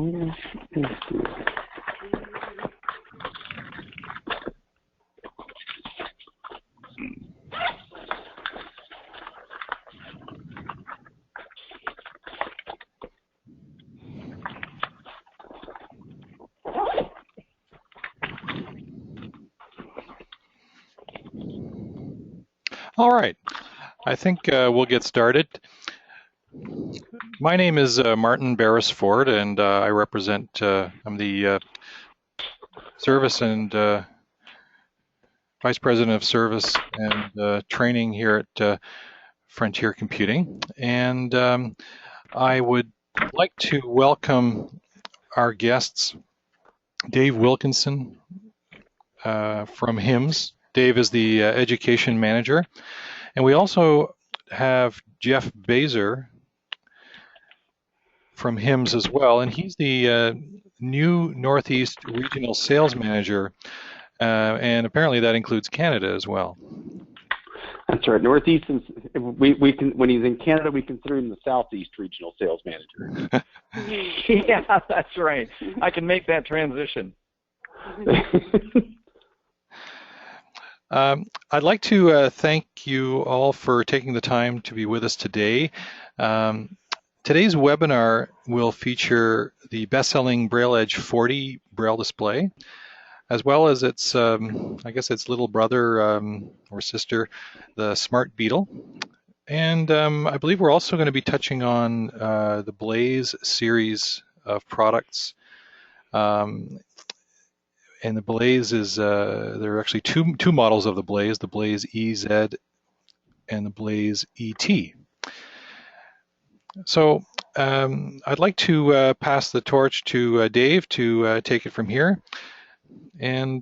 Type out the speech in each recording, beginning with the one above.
Where is this? All right, I think we'll get started. My name is Martin Beresford, and I represent, I'm the Service and Vice President of Service and Training here at Frontier Computing. And I would like to welcome our guests, Dave Wilkinson from HIMS. Dave is the Education Manager. And we also have Jeff Bazer from HIMS as well, and he's the new Northeast Regional Sales Manager, and apparently that includes Canada as well. That's right. Northeast, we can, when he's in Canada, we consider him the Southeast Regional Sales Manager. Yeah, that's right. I can make that transition. I'd like to thank you all for taking the time to be with us today. Today's webinar will feature the best-selling Braille Edge 40 Braille display, as well as its, I guess its little brother or sister, the Smart Beetle. And I believe we're also going to be touching on the Blaze series of products. And the Blaze is, there are actually two models of the Blaze EZ and the Blaze ET. So I'd like to pass the torch to Dave to take it from here. And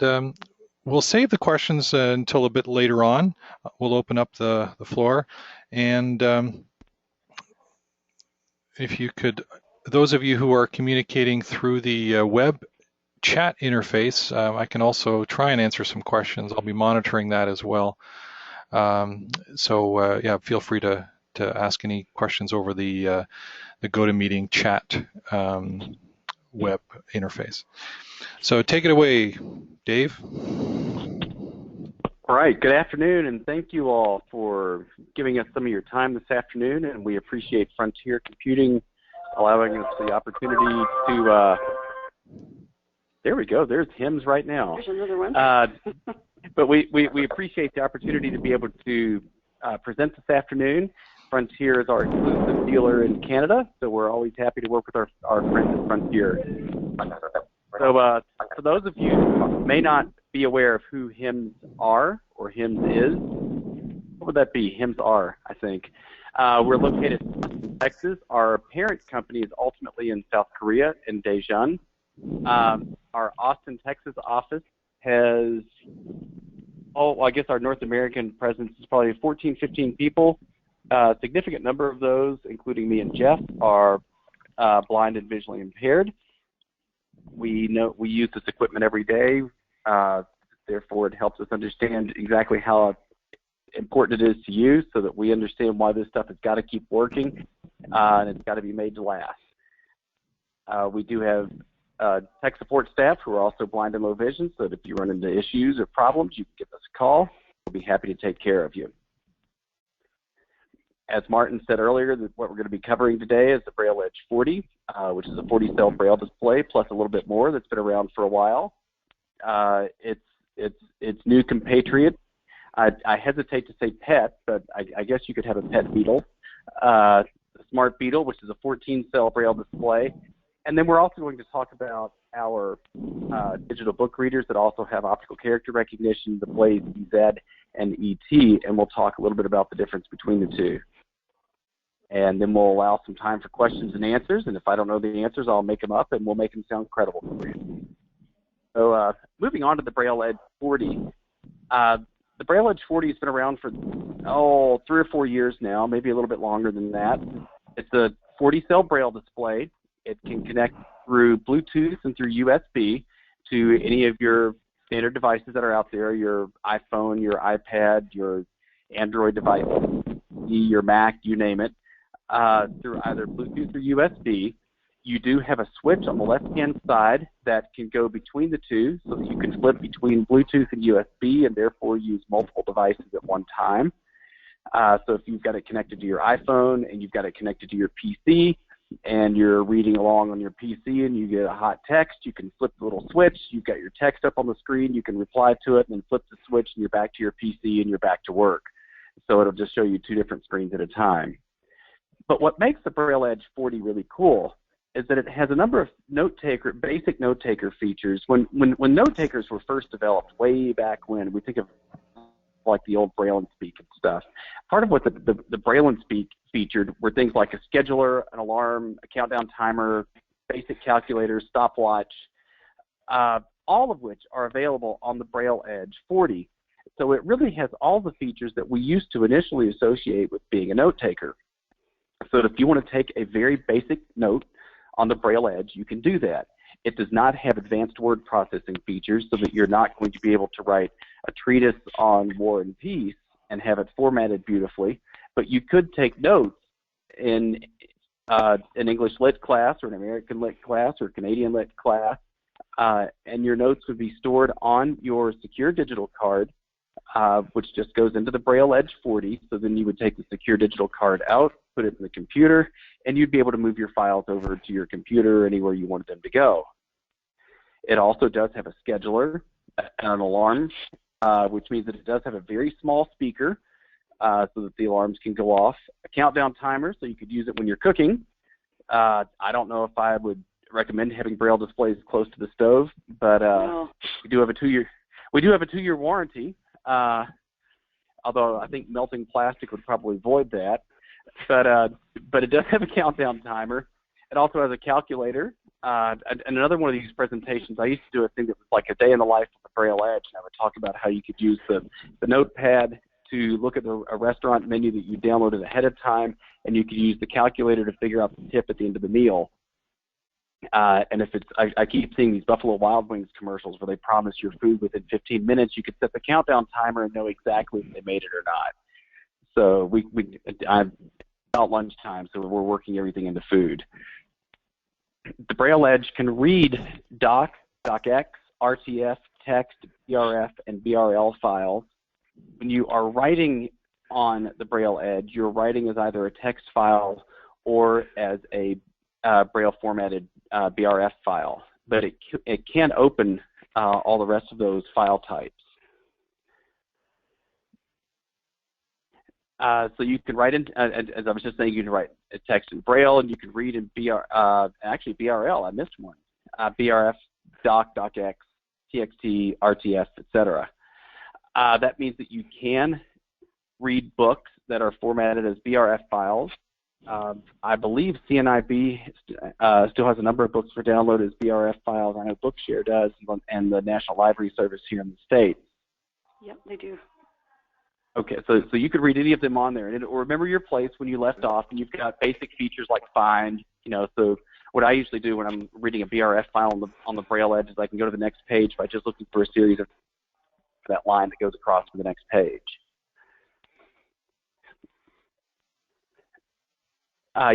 we'll save the questions until a bit later on. We'll open up the floor. And if you could, those of you who are communicating through the web chat interface, I can also try and answer some questions. I'll be monitoring that as well. Yeah, feel free to ask any questions over the GoToMeeting chat web interface. So take it away, Dave. All right, good afternoon, and thank you all for giving us some of your time this afternoon, and we appreciate Frontier Computing allowing us the opportunity to there we go. There's HIMS right now. There's another one. But we appreciate the opportunity to be able to present this afternoon. Frontier is our exclusive dealer in Canada, so we're always happy to work with our friends at Frontier. So for those of you who may not be aware of who HIMS are or HIMS is, what would that be? HIMS are, I think. We're located in Texas. Our parent company is ultimately in South Korea, in Daejeon. Our Austin, Texas office has, I guess our North American presence is probably 14, 15 people. A significant number of those, including me and Jeff, are blind and visually impaired. We use this equipment every day. Therefore, it helps us understand exactly how important it is to use so that we understand why this stuff has got to keep working and it's got to be made to last. We do have tech support staff who are also blind and low vision, so that if you run into issues or problems, you can give us a call. We'll be happy to take care of you. As Martin said earlier, what we're going to be covering today is the Braille Edge 40, which is a 40-cell Braille display, plus a little bit more that's been around for a while. It's new compatriot. I hesitate to say pet, but I guess you could have a pet Beetle. The Smart Beetle, which is a 14-cell Braille display. And then we're also going to talk about our digital book readers that also have optical character recognition, the Blaze EZ and ET, and we'll talk a little bit about the difference between the two. And then we'll allow some time for questions and answers, and if I don't know the answers, I'll make them up, and we'll make them sound credible for you. So moving on to the Braille Edge 40. The Braille Edge 40 has been around for, 3 or 4 years now, maybe a little bit longer than that. It's a 40-cell Braille display. It can connect through Bluetooth and through USB to any of your standard devices that are out there, your iPhone, your iPad, your Android device, your Mac, you name it, through either Bluetooth or USB. You do have a switch on the left-hand side that can go between the two so that you can flip between Bluetooth and USB and therefore use multiple devices at one time. So if you've got it connected to your iPhone and you've got it connected to your PC and you're reading along on your PC and you get a hot text, you can flip the little switch. You've got your text up on the screen. You can reply to it and then flip the switch and you're back to your PC and you're back to work. So it'll just show you two different screens at a time. But what makes the Braille Edge 40 really cool is that it has a number of basic note-taker features. When note-takers were first developed way back when, we think of like the old Braille and Speak and stuff. Part of what the Braille and Speak featured were things like a scheduler, an alarm, a countdown timer, basic calculators, stopwatch, all of which are available on the Braille Edge 40. So it really has all the features that we used to initially associate with being a note-taker. So if you want to take a very basic note on the Braille Edge, you can do that. It does not have advanced word processing features so that you're not going to be able to write a treatise on War and Peace and have it formatted beautifully, but you could take notes in an English Lit class or an American Lit class or Canadian Lit class, and your notes would be stored on your secure digital card, which just goes into the Braille Edge 40, so then you would take the secure digital card out, put it in the computer, and you'd be able to move your files over to your computer anywhere you wanted them to go. It also does have a scheduler and an alarm, which means that it does have a very small speaker so that the alarms can go off, a countdown timer so you could use it when you're cooking. I don't know if I would recommend having Braille displays close to the stove, but we do have a 2-year warranty. Although I think melting plastic would probably void that. But it does have a countdown timer. It also has a calculator. And another one of these presentations, I used to do a thing that was like a day in the life of the Braille Edge, and I would talk about how you could use the notepad to look at a restaurant menu that you downloaded ahead of time, and you could use the calculator to figure out the tip at the end of the meal. And if I keep seeing these Buffalo Wild Wings commercials where they promise your food within 15 minutes. You could set the countdown timer and know exactly if they made it or not. So I'm about lunchtime, so we're working everything into food. The Braille Edge can read doc, docx, RTF, text, BRF, and BRL files. When you are writing on the Braille Edge, you're writing as either a text file or as a Braille formatted BRF file, but it can open all the rest of those file types. So you can write in, as I was just saying, you can write a text in Braille, and you can read in actually BRL. I missed one. BRF, doc, docx, TXT, RTF, etc. That means that you can read books that are formatted as BRF files. I believe CNIB still has a number of books for download as BRF files. I know Bookshare does, and the National Library Service here in the States. Yep, they do. Okay, so you could read any of them on there, and it'll remember your place when you left off, and you've got basic features like find, so what I usually do when I'm reading a BRF file on the Braille Edge is I can go to the next page by just looking for a series of that line that goes across to the next page.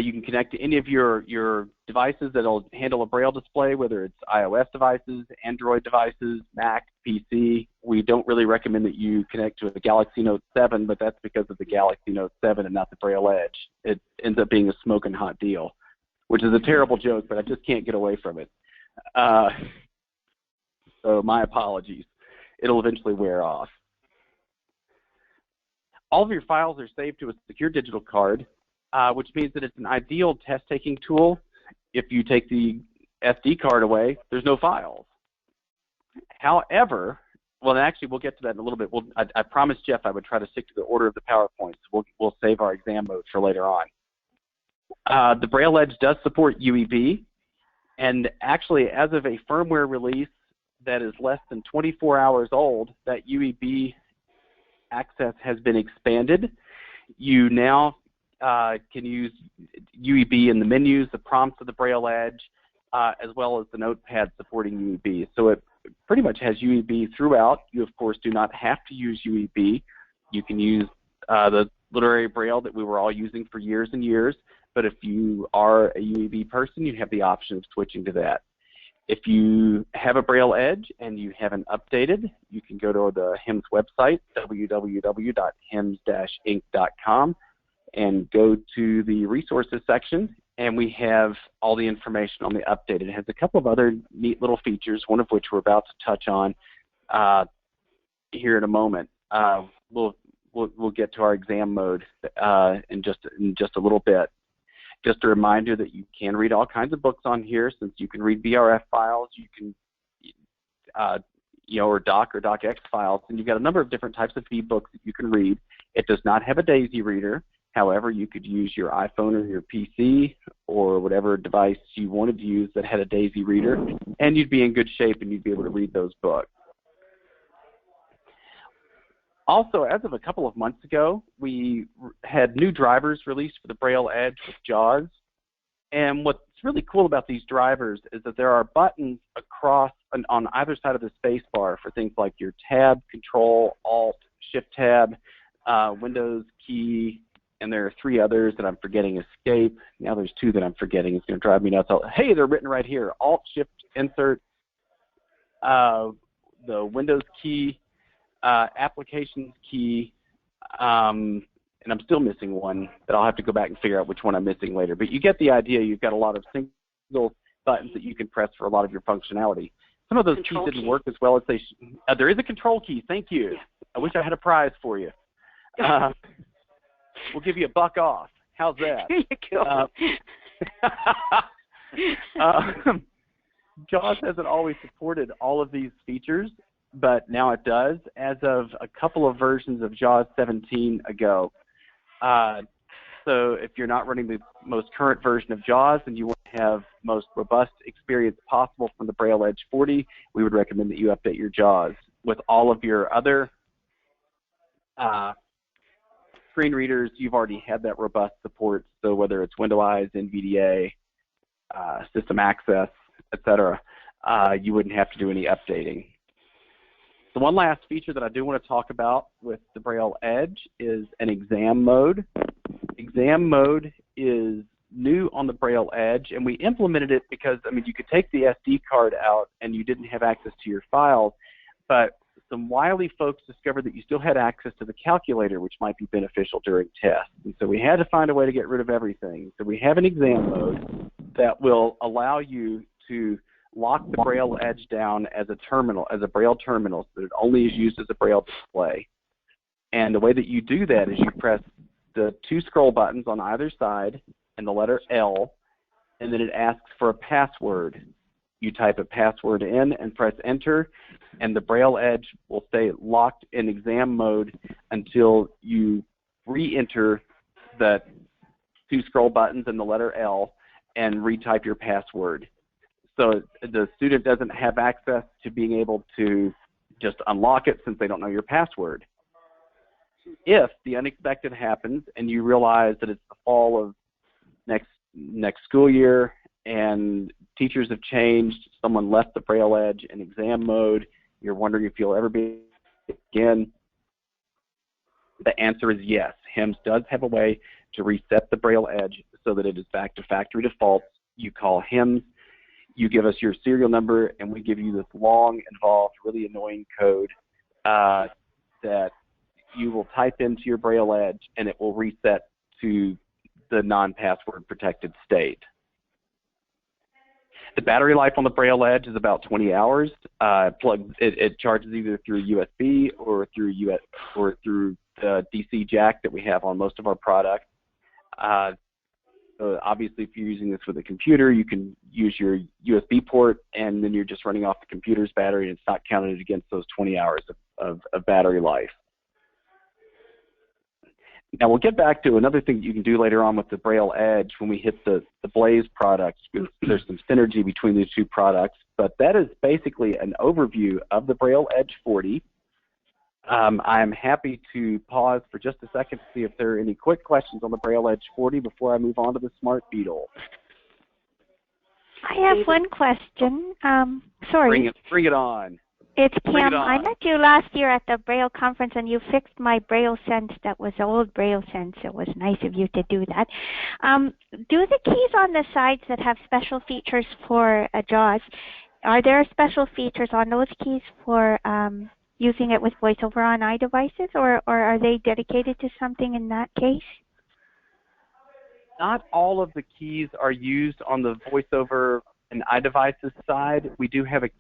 You can connect to any of your devices that will handle a Braille display, whether it's iOS devices, Android devices, Mac, PC. We don't really recommend that you connect to a Galaxy Note 7, but that's because of the Galaxy Note 7 and not the Braille Edge. It ends up being a smoking hot deal, which is a terrible joke, but I just can't get away from it. So my apologies. It'll eventually wear off. All of your files are saved to a secure digital card, which means that it's an ideal test-taking tool. If you take the SD card away, there's no files. However, well, actually, we'll get to that in a little bit. I promised Jeff I would try to stick to the order of the PowerPoints. We'll save our exam mode for later on. The Braille Edge does support UEB, and actually, as of a firmware release that is less than 24 hours old, that UEB access has been expanded. You now can use UEB in the menus, the prompts of the Braille Edge, as well as the notepad supporting UEB. So it pretty much has UEB throughout. You, of course, do not have to use UEB. You can use the literary Braille that we were all using for years and years, but if you are a UEB person, you have the option of switching to that. If you have a Braille Edge and you haven't updated, you can go to the HIMS website, www.hims-inc.com, and go to the resources section, and we have all the information on the update. It has a couple of other neat little features, one of which we're about to touch on here in a moment. We'll get to our exam mode in just a little bit. Just a reminder that you can read all kinds of books on here, since you can read BRF files, you can, or Doc or DocX files, and you've got a number of different types of e-books that you can read. It does not have a DAISY reader. However, you could use your iPhone or your PC or whatever device you wanted to use that had a DAISY reader, and you'd be in good shape and you'd be able to read those books. Also, as of a couple of months ago, we had new drivers released for the Braille Edge with JAWS. And what's really cool about these drivers is that there are buttons across on either side of the space bar for things like your Tab, Control, Alt, Shift Tab, Windows key, and there are 3 others that I'm forgetting, Escape. Now there's 2 that I'm forgetting. It's going to drive me nuts. Hey, they're written right here. Alt, Shift, Insert, the Windows key, Applications key, and I'm still missing one that I'll have to go back and figure out which one I'm missing later. But you get the idea. You've got a lot of single buttons that you can press for a lot of your functionality. Some of those keys didn't work as well as they should. There is a control key. Thank you. Yeah. I wish I had a prize for you. We'll give you $1 off. How's that? There you go. JAWS hasn't always supported all of these features, but now it does as of a couple of versions of JAWS 17 ago. So if you're not running the most current version of JAWS and you want to have most robust experience possible from the Braille Edge 40, we would recommend that you update your JAWS. With all of your other screen readers, you've already had that robust support, so whether it's Windows, NVDA, System Access, etc., you wouldn't have to do any updating. The one last feature that I do want to talk about with the Braille Edge is an exam mode. Exam mode is new on the Braille Edge, and we implemented it because, I mean, you could take the SD card out and you didn't have access to your files, but some wily folks discovered that you still had access to the calculator, which might be beneficial during tests. And so we had to find a way to get rid of everything. So we have an exam mode that will allow you to lock the Braille Edge down as a terminal, as a Braille terminal, so that it only is used as a Braille display. And the way that you do that is you press the 2 scroll buttons on either side and the letter L, and then it asks for a password. You type a password in and press enter, and the Braille Edge will stay locked in exam mode until you re-enter the 2 scroll buttons and the letter L and retype your password. So the student doesn't have access to being able to just unlock it since they don't know your password. If the unexpected happens and you realize that it's the fall of next school year and teachers have changed, someone left the Braille Edge in exam mode, you're wondering if you'll ever be again, the answer is yes. HIMS does have a way to reset the Braille Edge so that it is back to factory defaults. You call HIMS, you give us your serial number, and we give you this long, involved, really annoying code that you will type into your Braille Edge, and it will reset to the non-password protected state. The battery life on the Braille Edge is about 20 hours. It charges either through USB or through the DC jack that we have on most of our products. Obviously, if you're using this with a computer, you can use your USB port, and then you're just running off the computer's battery, and it's not counted against those 20 hours of battery life. Now, we'll get back to another thing that you can do later on with the Braille Edge when we hit the Blaze products. There's some synergy between these 2 products, but that is basically an overview of the Braille Edge 40. I'm happy to pause for just a second to see if there are any quick questions on the Braille Edge 40 before I move on to the Smart Beetle. I have one question. Sorry. Bring it on. It's Bring it Kim. I on. met you last year at the Braille conference, and you fixed my Braille Sense that was old Braille Sense. It was nice of you to do that. Do the keys on the sides that have special features for JAWS, are there special features on those keys for using it with VoiceOver on iDevices, or are they dedicated to something in that case? Not all of the keys are used on the VoiceOver and iDevices side. We do have a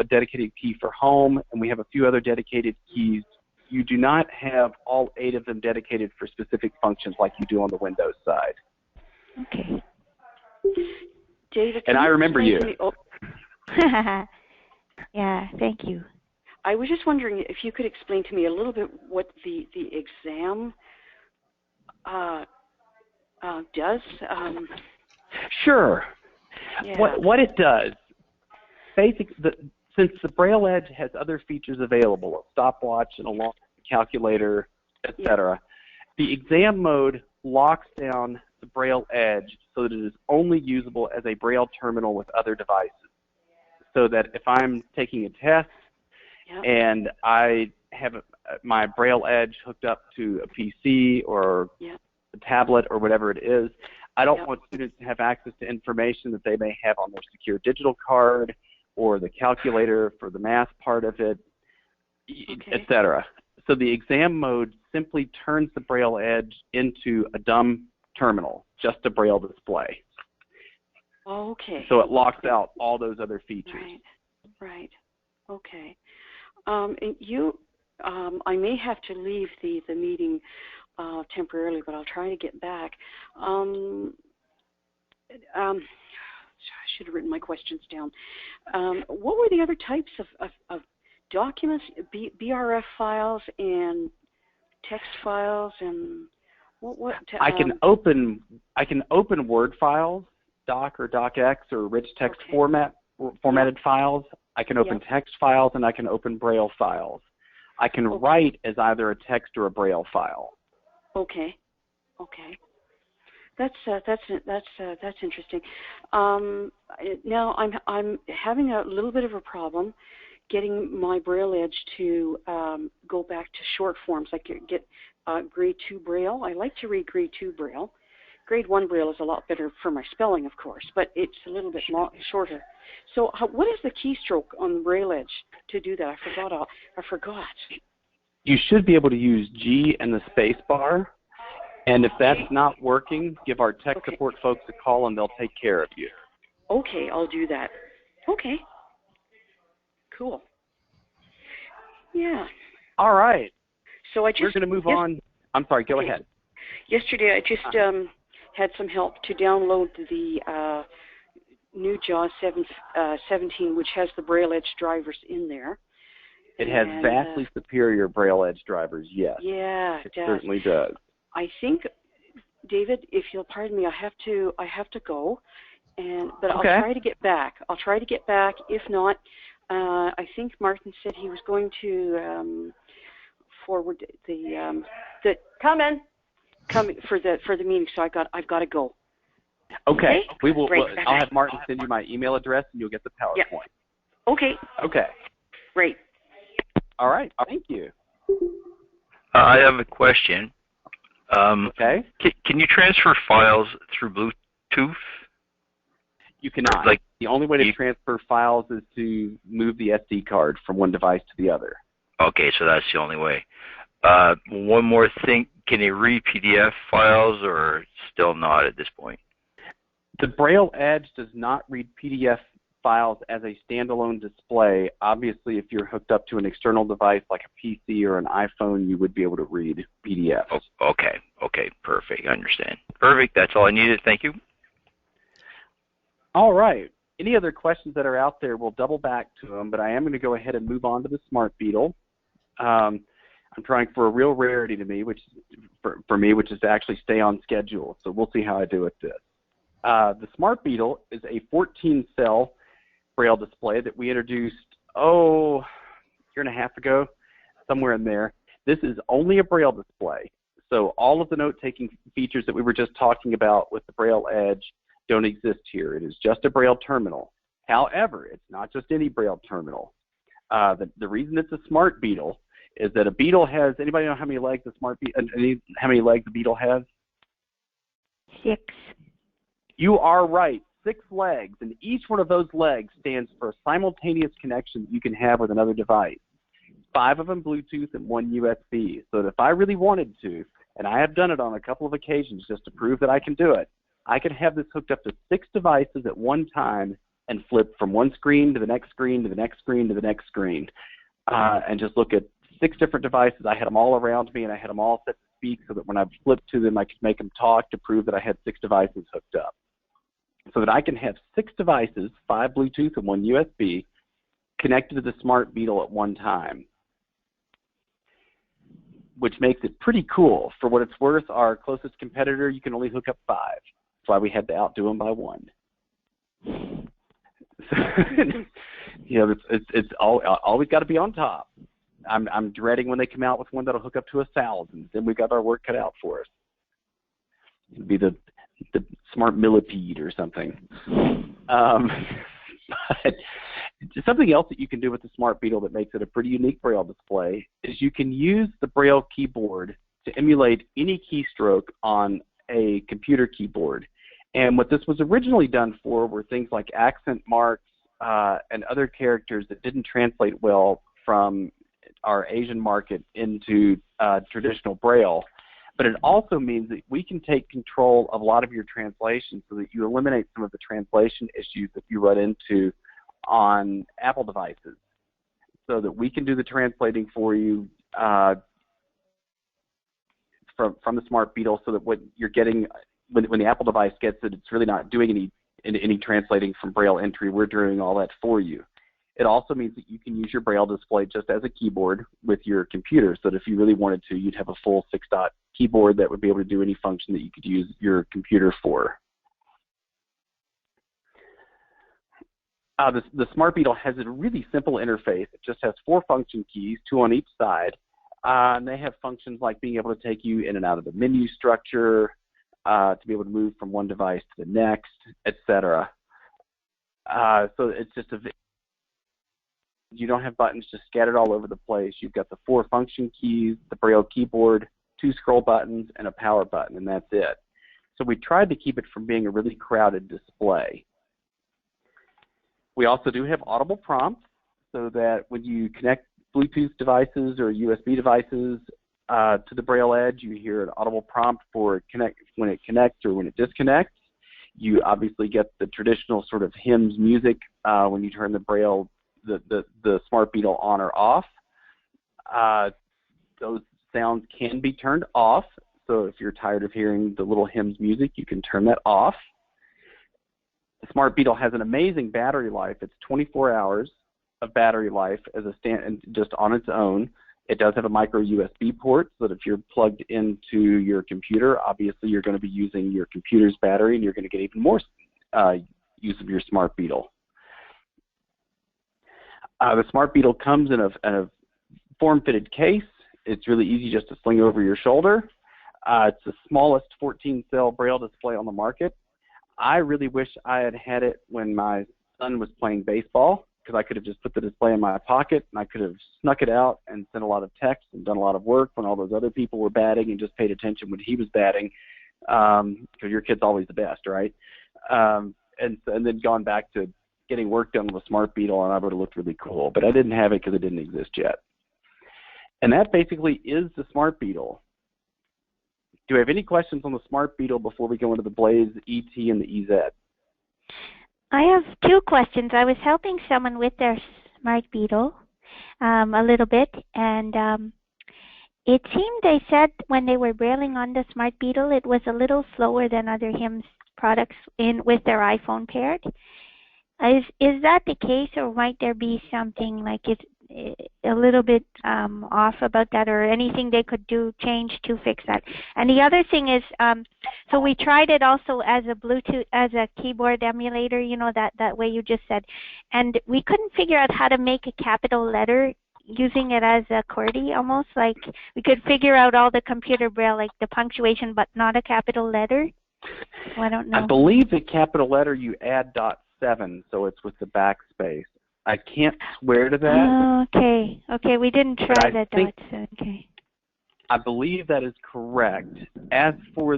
dedicated key for home, and we have a few other dedicated keys. You do not have all 8 of them dedicated for specific functions like you do on the Windows side. Okay. David, and I remember you. Yeah, thank you. I was just wondering if you could explain to me a little bit what the exam does. Sure. Yeah. What it does, since the Braille Edge has other features available, a stopwatch and a long calculator, etc., the exam mode locks down the Braille Edge so that it is only usable as a Braille terminal with other devices. So that if I'm taking a test and I have my Braille Edge hooked up to a PC or a tablet or whatever it is, I don't want students to have access to information that they may have on their secure digital card or the calculator for the math part of it, etc. So the exam mode simply turns the Braille Edge into a dumb terminal, just a Braille display. Okay. So it locks out all those other features. Right. Okay. And I may have to leave the meeting temporarily, but I'll try to get back. I should have written my questions down. What were the other types of documents? BRF files and text files, and what? I can open Word files, Doc or DocX or rich text formatted files. I can open text files, and I can open Braille files. I can write as either a text or a Braille file. Okay. That's interesting. Now I'm having a little bit of a problem getting my Braille Edge to go back to short forms. Like get grade 2 Braille. I like to read grade 2 Braille. Grade 1 Braille is a lot better for my spelling, of course, but it's a little bit shorter. So what is the keystroke on the Braille Edge to do that? I forgot. You should be able to use G and the space bar, and if that's not working, give our tech support folks a call and they'll take care of you. Okay, I'll do that. Okay. Cool. Yeah. All right. So we're going to move on. I'm sorry, go ahead. Yesterday I just had some help to download the new JAWS 17, which has the Braille Edge drivers in there. It has vastly superior Braille Edge drivers, yes. Yeah, it certainly does. I think, David, if you'll pardon me, I have to go, but I'll try to get back. If not, I think Martin said he was going to forward the come for the meeting. So I've got to go. Okay. We will. I'll have Martin send you my email address, and you'll get the PowerPoint. Yeah. Okay. Great. All right. Thank you. I have a question. Okay. Can you transfer files through Bluetooth? You cannot. The only way to transfer files is to move the SD card from one device to the other. Okay, so that's the only way. One more thing. Can you read PDF files or still not at this point? The Braille Edge does not read PDF files as a standalone display. Obviously, if you're hooked up to an external device like a PC or an iPhone, you would be able to read PDFs. Oh, okay, perfect. I understand. Perfect. That's all I needed. Thank you. All right. Any other questions that are out there, we'll double back to them, but I am going to go ahead and move on to the Smart Beetle. I'm trying for a real rarity to me, which is to actually stay on schedule. So we'll see how I do with this. The Smart Beetle is a 14-cell Braille display that we introduced, a year and a half ago, somewhere in there. This is only a Braille display. So all of the note-taking features that we were just talking about with the Braille Edge don't exist here. It is just a Braille terminal. However, it's not just any Braille terminal. The reason it's a smart Beetle is that a Beetle has, anybody know how many legs how many legs a Beetle has? 6. You are right, 6 legs, and each one of those legs stands for a simultaneous connection that you can have with another device. 5 of them Bluetooth and 1 USB. So that if I really wanted to, and I have done it on a couple of occasions just to prove that I can do it, I could have this hooked up to 6 devices at one time and flip from one screen to the next screen to the next screen to the next screen, and just look at 6 different devices. I had them all around me, and I had them all set to speak so that when I flipped to them, I could make them talk to prove that I had 6 devices hooked up. So that I can have 6 devices, 5 Bluetooth and 1 USB, connected to the Smart Beetle at one time, which makes it pretty cool. For what it's worth, our closest competitor, you can only hook up 5. That's why we had to outdo them by 1. So, it's always got to be on top. I'm dreading when they come out with one that'll hook up to 1,000. Then we've got our work cut out for us. It'd be the smart millipede or something. But something else that you can do with the Smart Beetle that makes it a pretty unique Braille display is you can use the Braille keyboard to emulate any keystroke on a computer keyboard. And what this was originally done for were things like accent marks and other characters that didn't translate well from our Asian market into traditional Braille. But it also means that we can take control of a lot of your translation so that you eliminate some of the translation issues that you run into on Apple devices, so that we can do the translating for you from the Smart Beetle, so that what you're getting when the Apple device gets it, it's really not doing any translating from Braille entry. We're doing all that for you. It also means that you can use your Braille display just as a keyboard with your computer, so that if you really wanted to, you'd have a full 6-dot keyboard that would be able to do any function that you could use your computer for. The Smart Beetle has a really simple interface. It just has 4 function keys, 2 on each side. And they have functions like being able to take you in and out of the menu structure, to be able to move from one device to the next, etc. So it's just you don't have buttons just scattered all over the place. You've got the 4 function keys, the Braille keyboard, 2 scroll buttons, and a power button, and that's it. So we tried to keep it from being a really crowded display. We also do have audible prompts, so that when you connect Bluetooth devices or USB devices to the Braille Edge, you hear an audible prompt for when it connects or when it disconnects. You obviously get the traditional sort of HIMS music when you turn the Braille, the Smart Beetle on or off. Those sounds can be turned off, so if you're tired of hearing the little HIMS music, you can turn that off. The Smart Beetle has an amazing battery life. It's 24 hours of battery life as a just on its own. It does have a micro USB port, so that if you're plugged into your computer, obviously you're going to be using your computer's battery, and you're going to get even more use of your Smart Beetle. The Smart Beetle comes in a form-fitted case. It's really easy just to sling over your shoulder. It's the smallest 14-cell Braille display on the market. I really wish I had had it when my son was playing baseball, because I could have just put the display in my pocket, and I could have snuck it out and sent a lot of text and done a lot of work when all those other people were batting, and just paid attention when he was batting, because your kid's always the best, right? And then gone back to getting work done with a Smart Beetle, and I would have looked really cool. But I didn't have it because it didn't exist yet. And that basically is the Smart Beetle. Do you have any questions on the Smart Beetle before we go into the Blaze ET and the EZ? I have 2 questions. I was helping someone with their Smart Beetle a little bit, and it seemed they said when they were brailing on the Smart Beetle, it was a little slower than other HIMS products with their iPhone paired. Is that the case, or might there be something like it's a little bit off about that, or anything they could change to fix that? And the other thing is, so we tried it also as a Bluetooth, as a keyboard emulator, you know, that way you just said, and we couldn't figure out how to make a capital letter using it as a QWERTY, almost like we could figure out all the computer Braille, like the punctuation, but not a capital letter. Well, I don't know. I believe the capital letter you add .7, so it's with the backspace. I can't swear to that. Oh, okay. Okay, we didn't try the think, dots. Okay. I believe that is correct. As for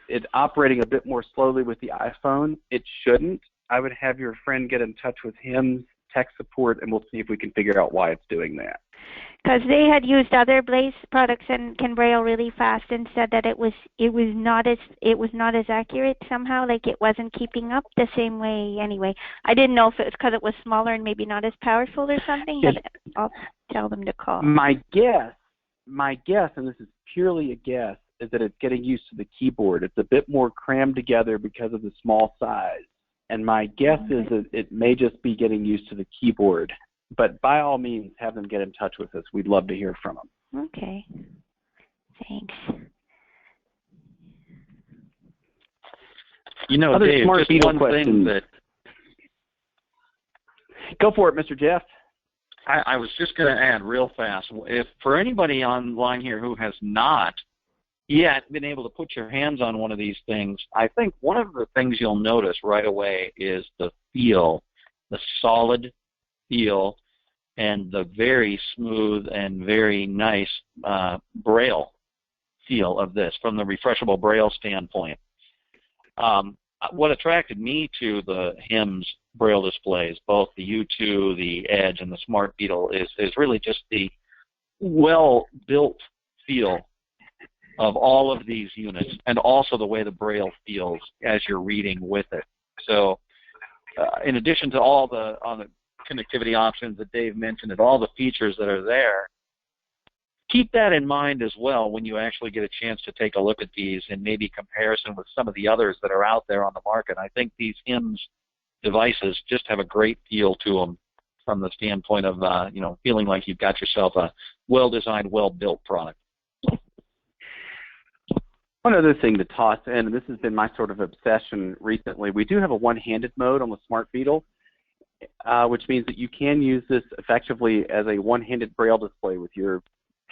it operating a bit more slowly with the iPhone, it shouldn't. I would have your friend get in touch with HIMS tech support, and we'll see if we can figure out why it's doing that. Because they had used other Blaze products and can Braille really fast and said that it was not as accurate somehow, like it wasn't keeping up the same way. Anyway, I didn't know if it was because it was smaller and maybe not as powerful or something. But I'll tell them to call. My guess, and this is purely a guess, is that it's getting used to the keyboard. It's a bit more crammed together because of the small size. And my guess is that it may just be getting used to the keyboard. But by all means, have them get in touch with us. We'd love to hear from them. Okay. Thanks. You know, Other Dave, smart just Beetle one questions. thing that Go for it, Mr. Jeff. I was just going to add real fast. If for anybody online here who has not yet been able to put your hands on one of these things, I think one of the things you'll notice right away is the feel, the solid feel, and the very smooth and very nice Braille feel of this from the refreshable Braille standpoint. What attracted me to the HIMS Braille displays, both the U2, the Edge, and the Smart Beetle, is really just the well-built feel of all of these units, and also the way the Braille feels as you're reading with it. So in addition to all the connectivity options that Dave mentioned and all the features that are there, keep that in mind as well when you actually get a chance to take a look at these and maybe comparison with some of the others that are out there on the market. I think these HIMS devices just have a great feel to them from the standpoint of feeling like you've got yourself a well-designed, well-built product. One other thing to toss in, and this has been my sort of obsession recently, we do have a one-handed mode on the Smart Beetle, which means that you can use this effectively as a one-handed Braille display with your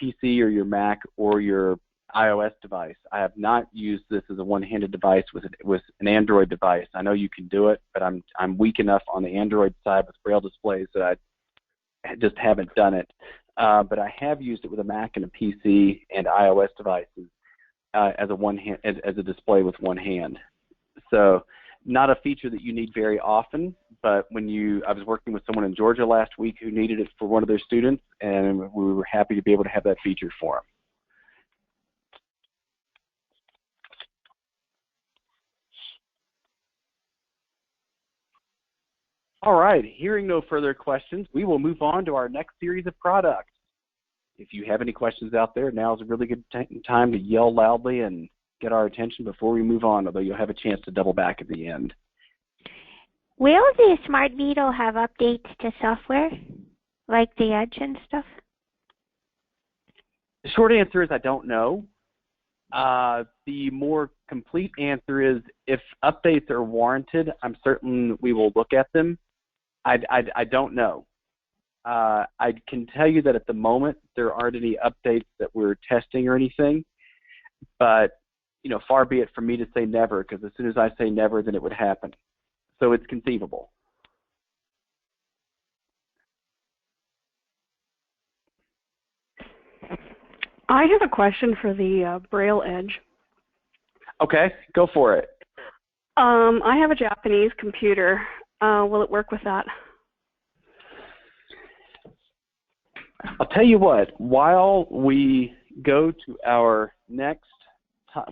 PC or your Mac or your iOS device. I have not used this as a one-handed device with an Android device. I know you can do it, but I'm weak enough on the Android side with Braille displays that I just haven't done it. But I have used it with a Mac and a PC and iOS devices as a display with one hand. So not a feature that you need very often, but I was working with someone in Georgia last week who needed it for one of their students, and we were happy to be able to have that feature for them. All right, hearing no further questions, we will move on to our next series of products. If you have any questions out there, now is a really good time to yell loudly and get our attention before we move on, although you'll have a chance to double back at the end. Will the Smart Beetle have updates to software, like the Edge and stuff? The short answer is I don't know. The more complete answer is if updates are warranted, I'm certain we will look at them. I don't know. I can tell you that at the moment there aren't any updates that we're testing or anything, but far be it from me to say never, because as soon as I say never, then it would happen. So it's conceivable. I have a question for the Braille Edge. Okay, go for it. I have a Japanese computer. Will it work with that? I'll tell you what, while we go to our next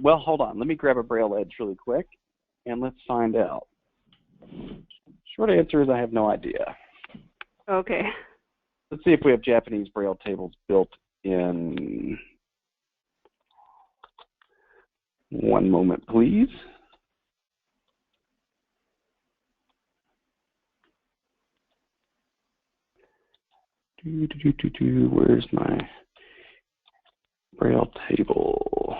well, hold on. Let me grab a Braille Edge really quick, and let's find out. Short answer is I have no idea. Okay. Let's see if we have Japanese Braille tables built in. One moment, please. Where's my Braille table?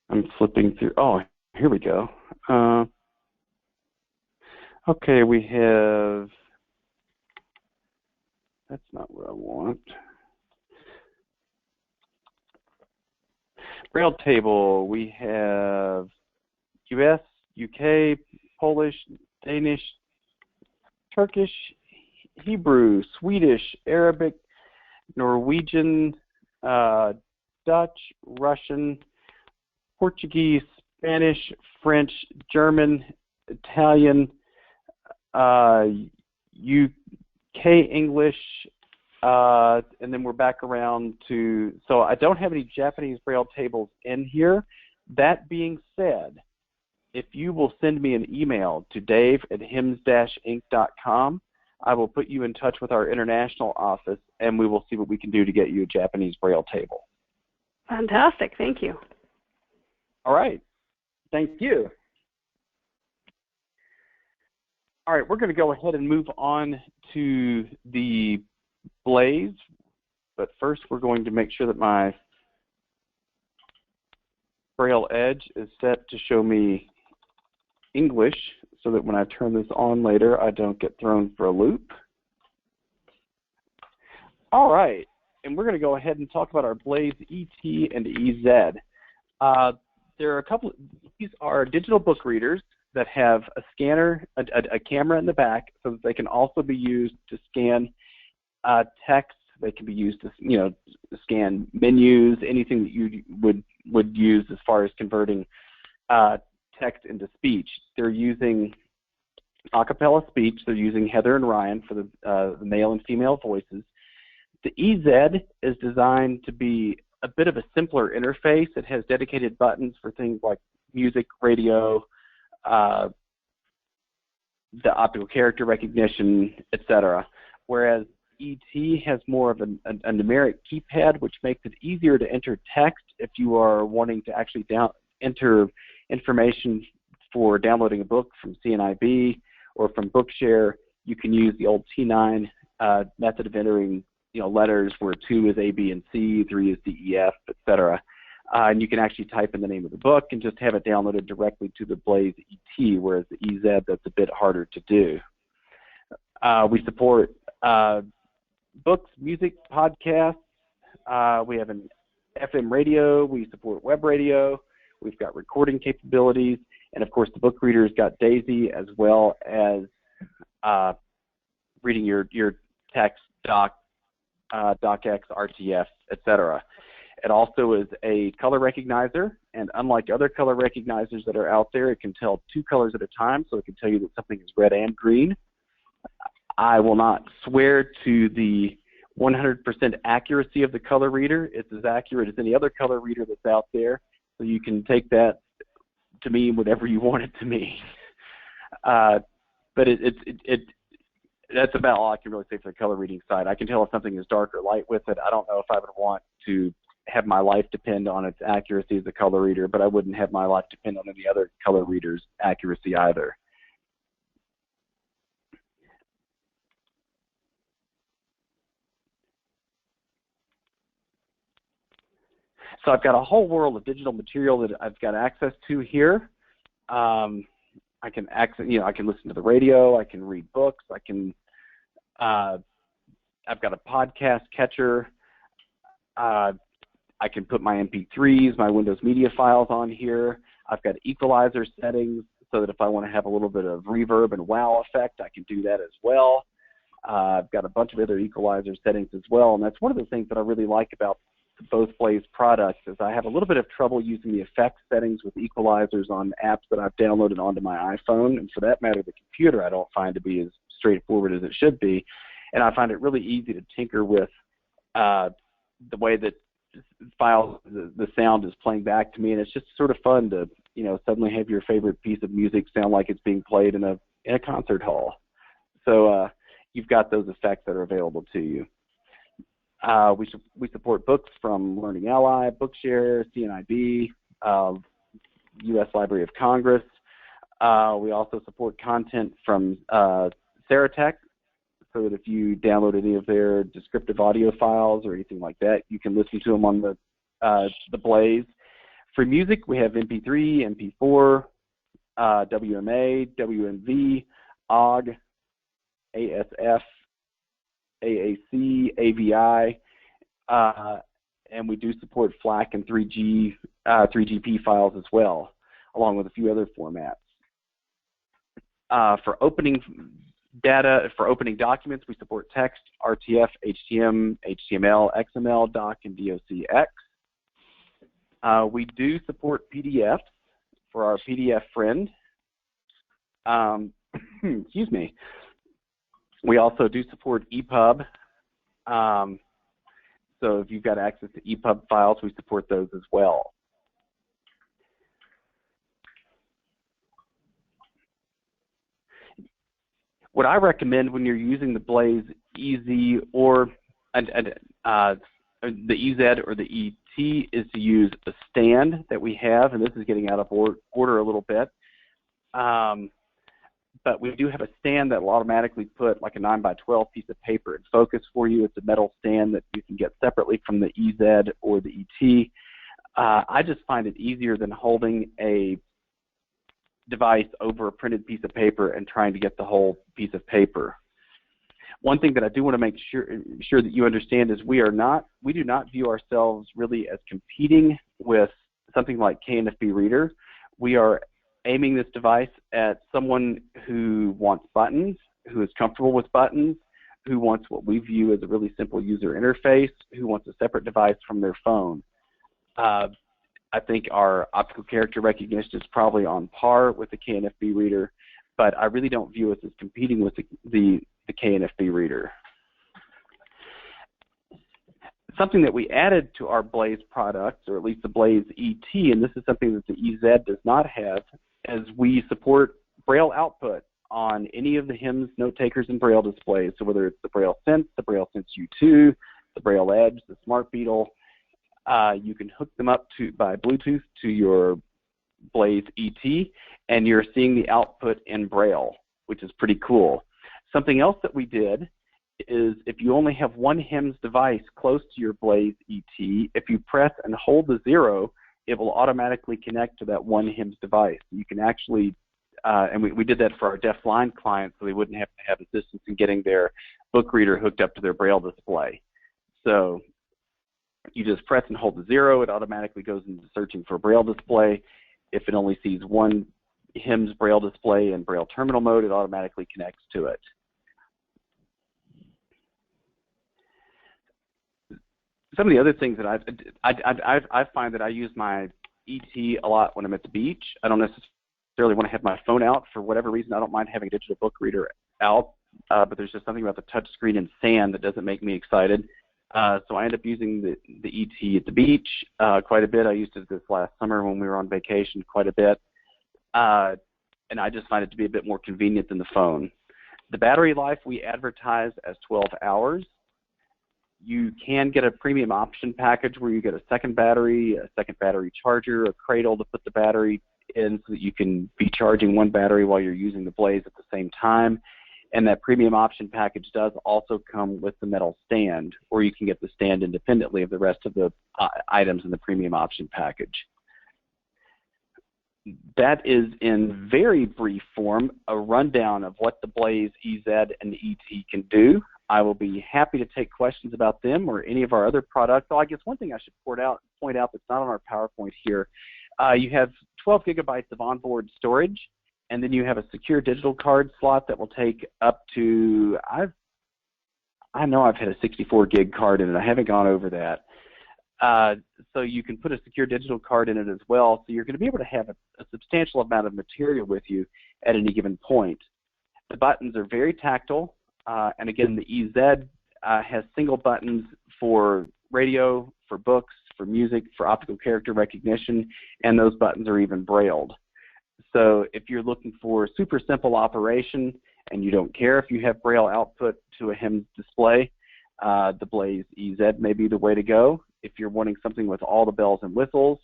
I'm flipping through. Oh, here we go. Okay, we have, that's not what I want. Braille table, we have US, UK, Polish, Danish, Turkish, Hebrew, Swedish, Arabic, Norwegian, Dutch, Russian, Portuguese, Spanish, French, German, Italian, UK English, and then we're back around to, so I don't have any Japanese Braille tables in here. That being said, if you will send me an email to dave@hims-inc.com, I will put you in touch with our international office, and we will see what we can do to get you a Japanese Braille table. Fantastic. Thank you. All right. Thank you. All right, we're going to go ahead and move on to the Blaze, but first we're going to make sure that my Braille Edge is set to show me English so that when I turn this on later, I don't get thrown for a loop. All right, and we're going to go ahead and talk about our Blaze ET and EZ. There are a couple, these are digital book readers that have a scanner, a camera in the back, so that they can also be used to scan text. They can be used to, scan menus, anything that you would use as far as converting text into speech. They're using a cappella speech. They're using Heather and Ryan for the male and female voices. The EZ is designed to be a bit of a simpler interface. It has dedicated buttons for things like music, radio, the optical character recognition, etc. Whereas ET has more of a numeric keypad, which makes it easier to enter text if you are wanting to actually enter information for downloading a book from CNIB or from Bookshare. You can use the old T9 method of entering letters where 2 is A, B, and C, 3 is D, E, F, etc. And you can actually type in the name of the book and just have it downloaded directly to the Blaze ET, whereas the EZ, that's a bit harder to do. We support books, music, podcasts. We have an FM radio. We support web radio. We've got recording capabilities. And, of course, the book reader's got Daisy as well as reading your text, DocX, RTF, etc. It also is a color recognizer, and unlike other color recognizers that are out there, it can tell 2 colors at a time, so it can tell you that something is red and green. I will not swear to the 100% accuracy of the color reader. It's as accurate as any other color reader that's out there, so you can take that to mean whatever you want it to mean. But that's about all I can really say for the color reading side. I can tell if something is dark or light with it. I don't know if I would want to have my life depend on its accuracy as a color reader, but I wouldn't have my life depend on any other color reader's accuracy either. So I've got a whole world of digital material that I've got access to here. I can access, I can listen to the radio. I can read books. I've got a podcast catcher. I can put my MP3s, my Windows Media files on here. I've got equalizer settings so that if I want to have a little bit of reverb and wow effect, I can do that as well. I've got a bunch of other equalizer settings as well, and that's one of the things that I really like about both Blaze products is I have a little bit of trouble using the effects settings with equalizers on apps that I've downloaded onto my iPhone, and for that matter, the computer I don't find to be as straightforward as it should be, and I find it really easy to tinker with the way that the sound is playing back to me, and it's just sort of fun to suddenly have your favorite piece of music sound like it's being played in a concert hall. So you've got those effects that are available to you. We support books from Learning Ally, Bookshare, CNIB, U.S. Library of Congress. We also support content from Ceratech, so that if you download any of their descriptive audio files or anything like that, you can listen to them on the Blaze. For music, we have MP3, MP4, WMA, WMV, OGG, ASF, AAC, AVI, and we do support FLAC and 3GP files as well, along with a few other formats. For opening documents, we support text, RTF, HTML, XML, DOC, and DOCX. We do support PDFs for our PDF friend. Excuse me. We also do support EPUB. So if you've got access to EPUB files, we support those as well. What I recommend when you're using the Blaze EZ or the EZ or the ET is to use a stand that we have, and this is getting out of order a little bit. But we do have a stand that will automatically put like a 9x12 piece of paper in focus for you. It's a metal stand that you can get separately from the EZ or the ET. I just find it easier than holding a device over a printed piece of paper and trying to get the whole piece of paper. One thing that I do want to make sure that you understand is we do not view ourselves really as competing with something like KNFB Reader. We are aiming this device at someone who wants buttons, who is comfortable with buttons, who wants what we view as a really simple user interface, who wants a separate device from their phone. I think our optical character recognition is probably on par with the KNFB Reader, but I really don't view us as competing with the KNFB Reader. Something that we added to our Blaze products, or at least the Blaze ET, and this is something that the EZ does not have, is we support Braille output on any of the HIMS note takers and Braille displays. So whether it's the Braille Sense, the Braille Sense U2, the Braille Edge, the Smart Beetle, you can hook them up by Bluetooth to your Blaze ET, and you're seeing the output in Braille, which is pretty cool. Something else that we did is if you only have one HIMS device close to your Blaze ET, if you press and hold the 0, it will automatically connect to that one HIMS device. You can actually, and we did that for our deaf-blind clients so they wouldn't have to have assistance in getting their book reader hooked up to their Braille display. So you just press and hold the 0, it automatically goes into searching for a Braille display. If it only sees one HIMS Braille display in Braille terminal mode, it automatically connects to it. Some of the other things that I find that I use my ET a lot when I'm at the beach. I don't necessarily want to have my phone out for whatever reason. I don't mind having a digital book reader out, but there's just something about the touch screen and sand that doesn't make me excited. So I end up using the ET at the beach quite a bit. I used it this last summer when we were on vacation quite a bit, and I just find it to be a bit more convenient than the phone. The battery life we advertise as 12 hours. You can get a premium option package where you get a second battery charger, a cradle to put the battery in so that you can be charging one battery while you're using the Blaze at the same time. And that premium option package does also come with the metal stand, or you can get the stand independently of the rest of the items in the premium option package. That is, in very brief form, a rundown of what the Blaze EZ and the ET can do. I will be happy to take questions about them or any of our other products. Oh, I guess one thing I should point out that's not on our PowerPoint here, you have 12 gigabytes of onboard storage, and then you have a secure digital card slot that will take up to, I know I've had a 64 gig card in it. I haven't gone over that. So you can put a secure digital card in it as well. So you're going to be able to have a substantial amount of material with you at any given point. The buttons are very tactile. And again, the EZ has single buttons for radio, for books, for music, for optical character recognition, and those buttons are even brailled. So if you're looking for super simple operation and you don't care if you have Braille output to a HIMS display, the Blaze EZ may be the way to go. If you're wanting something with all the bells and whistles,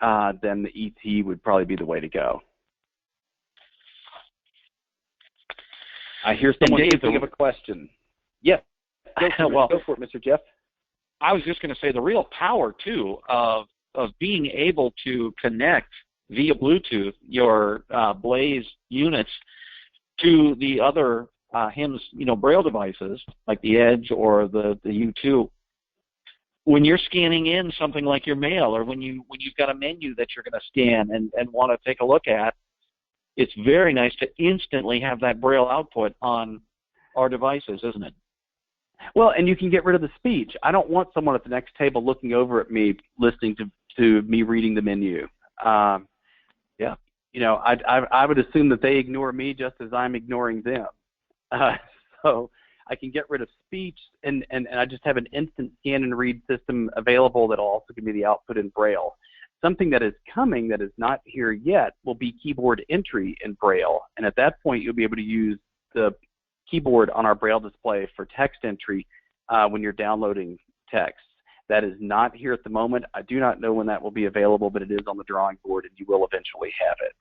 then the ET would probably be the way to go. I hear someone thinking of a question. Yes. Go for it, Mr. Jeff. I was just going to say the real power, too, of being able to connect via Bluetooth your Blaze units to the other HIMS, Braille devices like the Edge or the U2. when you're scanning in something like your mail, or when you've got a menu that you're going to scan and want to take a look at, it's very nice to instantly have that Braille output on our devices, isn't it? Well, and you can get rid of the speech. I don't want someone at the next table looking over at me, listening to me reading the menu. Yeah, I would assume that they ignore me just as I'm ignoring them. So I can get rid of speech, and I just have an instant scan and read system available that'll also give me the output in Braille. Something that is coming that is not here yet will be keyboard entry in Braille, and at that point you'll be able to use the keyboard on our Braille display for text entry when you're downloading text. That is not here at the moment. I do not know when that will be available, but it is on the drawing board, and you will eventually have it.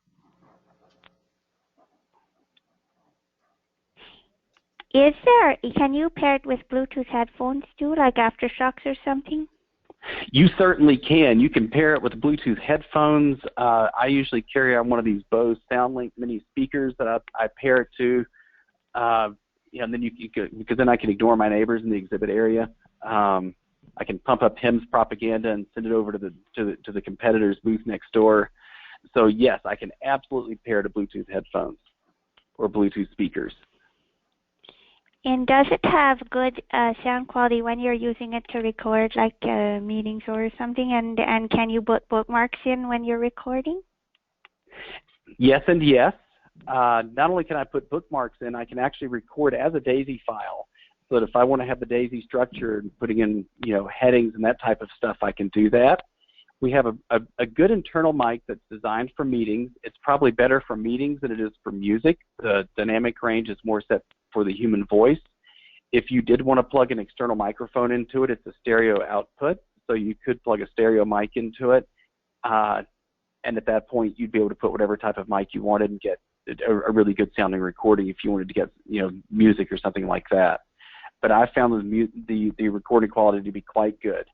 Can you pair it with Bluetooth headphones too, like AfterShokz or something? You certainly can. You can pair it with Bluetooth headphones. I usually carry on one of these Bose SoundLink mini speakers that I pair it to. And then because then I can ignore my neighbors in the exhibit area. I can pump up HIMS propaganda and send it over to the competitor's booth next door. So yes, I can absolutely pair to Bluetooth headphones or Bluetooth speakers. And does it have good sound quality when you're using it to record, like meetings or something? And can you put bookmarks in when you're recording? Yes and yes. Not only can I put bookmarks in, I can actually record as a DAISY file. So that if I want to have the DAISY structure and putting in, headings and that type of stuff, I can do that. We have a good internal mic that's designed for meetings. It's probably better for meetings than it is for music. The dynamic range is more set for the human voice. If you did want to plug an external microphone into it, it's a stereo output, so you could plug a stereo mic into it, and at that point you'd be able to put whatever type of mic you wanted and get a really good sounding recording if you wanted to get music or something like that. But I found the recording quality to be quite good.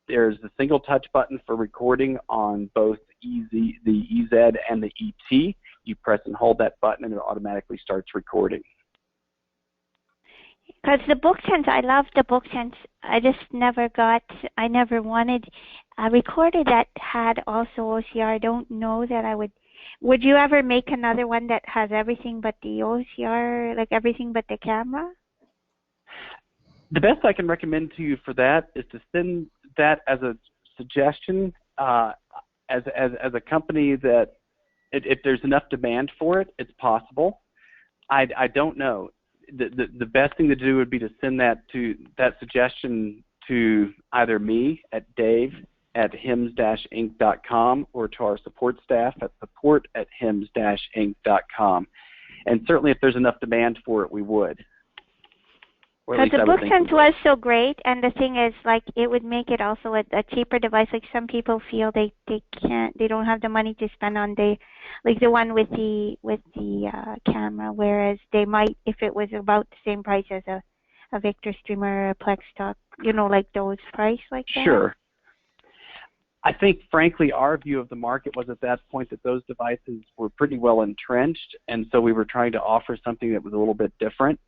There's a single touch button for recording on both the EZ and the ET. You press and hold that button and it automatically starts recording. Because the BookSense, I love the BookSense. I never wanted a recorder that had also OCR. I don't know that I would. Would you ever make another one that has everything but the OCR, like everything but the camera? The best I can recommend to you for that is to send that as a suggestion as a company that if there's enough demand for it, it's possible. I don't know. The best thing to do would be to send that suggestion to either me at dave@hims-inc.com or to our support staff at support@hims-inc.com. And certainly if there's enough demand for it, we would. Because the BookSense was so great, and the thing is, like, it would make it also a cheaper device. Like, some people feel they don't have the money to spend on the one with the camera, whereas they might if it was about the same price as a Victor Streamer or a Plex Talk, like those price like that. Sure. I think, frankly, our view of the market was at that point that those devices were pretty well entrenched, and so we were trying to offer something that was a little bit different.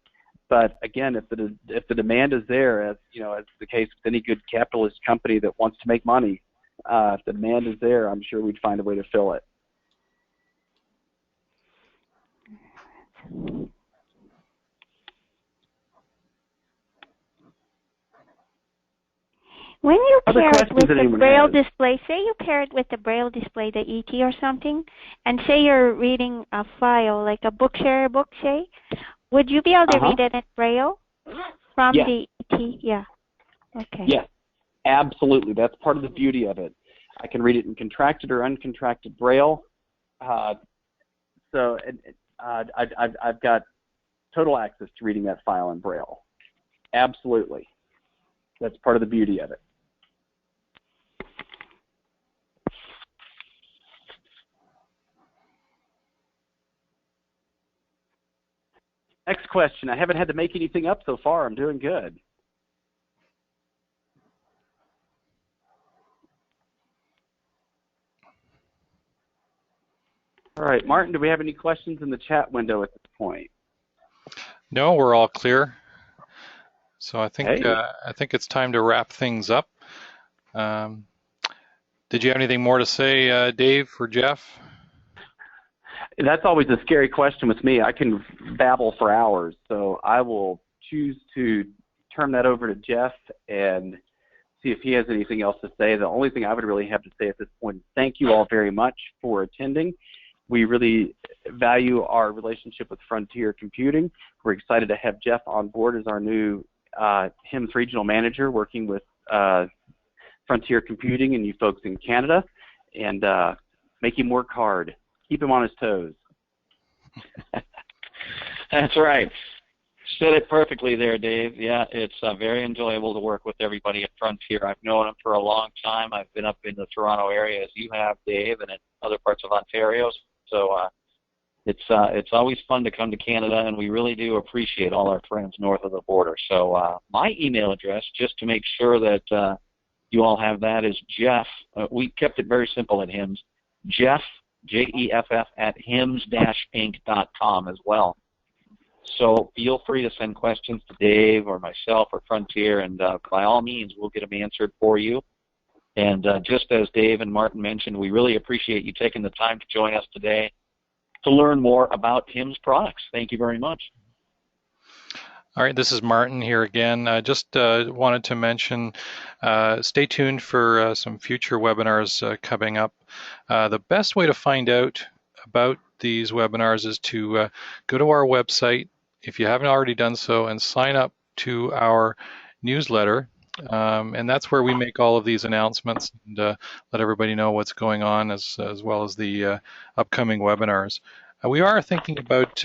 But again, if the demand is there, as the case with any good capitalist company that wants to make money, if the demand is there, I'm sure we'd find a way to fill it. When you pair it with the Braille display, say you pair it with the Braille display, the ET or something, and say you're reading a file, like a Bookshare book, say, would you be able to read it in Braille from the ET? Yeah. Okay. Yes, absolutely. That's part of the beauty of it. I can read it in contracted or uncontracted Braille. So I've got total access to reading that file in Braille. Absolutely. That's part of the beauty of it. Next question. I haven't had to make anything up so far. I'm doing good. All right, Martin, do we have any questions in the chat window at this point? No, we're all clear. So I think it's time to wrap things up. Did you have anything more to say, Dave or Jeff? That's always a scary question with me. I can babble for hours, so I will choose to turn that over to Jeff and see if he has anything else to say. The only thing I would really have to say at this point is thank you all very much for attending. We really value our relationship with Frontier Computing. We're excited to have Jeff on board as our new HIMS regional manager, working with Frontier Computing and you folks in Canada, and make him work hard. Keep him on his toes. That's right. Said it perfectly there, Dave. Yeah, it's very enjoyable to work with everybody at Frontier. I've known them for a long time. I've been up in the Toronto area, as you have, Dave, and in other parts of Ontario. So it's always fun to come to Canada, and we really do appreciate all our friends north of the border. So my email address, just to make sure that you all have that, is Jeff. We kept it very simple at HIMS. Jeff, Jeff, at hims-inc.com as well. So feel free to send questions to Dave or myself or Frontier, and by all means, we'll get them answered for you. And just as Dave and Martin mentioned, we really appreciate you taking the time to join us today to learn more about HIMS products. Thank you very much. All right, this is Martin here again. I just wanted to mention, stay tuned for some future webinars coming up. The best way to find out about these webinars is to go to our website, if you haven't already done so, and sign up to our newsletter. And that's where we make all of these announcements and let everybody know what's going on, as well as the upcoming webinars. We are thinking about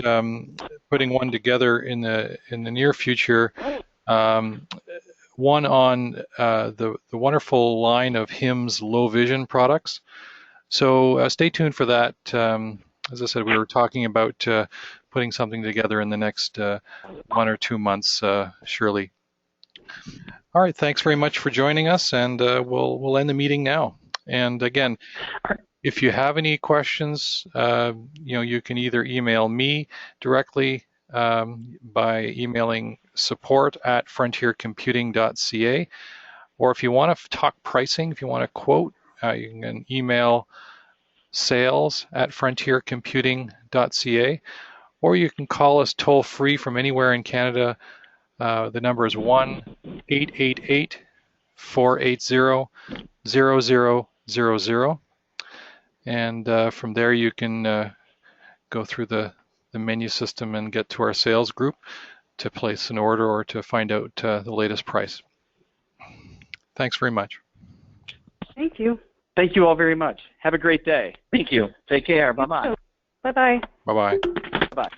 putting one together in the near future, one on the wonderful line of HIMS low vision products. So stay tuned for that. As I said, we were talking about putting something together in the next 1 or 2 months, surely. All right, thanks very much for joining us, and we'll end the meeting now. And again, if you have any questions, you can either email me directly by emailing support@frontiercomputing.ca, or if you want to talk pricing, if you want to quote, you can email sales@frontiercomputing.ca, or you can call us toll free from anywhere in Canada. The number is 1-888-480-0000. And from there you can go through the menu system and get to our sales group to place an order or to find out the latest price. Thanks very much. Thank you. Thank you all very much. Have a great day. Thank you. Take care. Bye-bye. Bye-bye. Bye-bye. Bye.